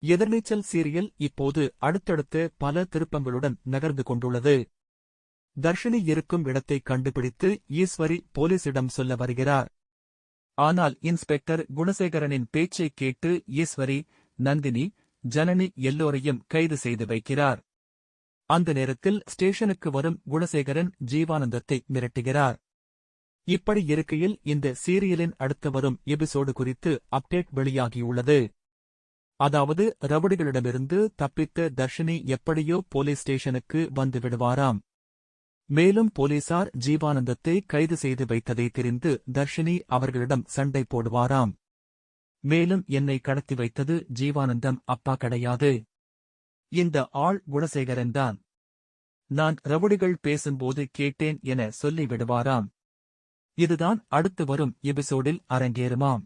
எதிர்நீச்சல் serial இப்போது அடுத்தடுத்து பல திருப்பங்களுடன் நகர்ந்து கொண்டுள்ளது. தர்ஷினி இருக்கும் இடத்தை கண்டுபிடித்து ஈஸ்வரி போலீசிடம் சொல்ல வருகிறார். ஆனால் இன்ஸ்பெக்டர் குணசேகரனின் பேச்சைக் கேட்டு ஈஸ்வரி, நந்தினி, ஜனனி எல்லோரையும் கைது செய்து வைக்கிறார். அந்த நேரத்தில் ஸ்டேஷனுக்கு வரும் குணசேகரன் ஜீவானந்தத்தை மிரட்டுகிறார். இப்படி இருக்கையில் இந்த சீரியலின் அடுத்து வரும் எபிசோடு குறித்து அப்டேட் வெளியாகியுள்ளது. அதாவது ரவுடிகளிடமிருந்து தப்பித்த தர்ஷினி எப்படியோ போலீஸ் ஸ்டேஷனுக்கு வந்து விடுவாராம். மேலும் போலீசார் ஜீவானந்தத்தை கைது செய்து வைத்ததை தெரிந்து தர்ஷினி அவர்களிடம் சண்டை போடுவாராம். மேலும் என்னை கடத்தி வைத்தது ஜீவானந்தம் அப்பா கிடையாது, இந்த ஆள் குணசேகரன்தான், நான் ரவுடிகள் பேசும்போது கேட்டேன் என சொல்லிவிடுவாராம். இதுதான் அடுத்து வரும் எபிசோடில் அரங்கேறுமாம்.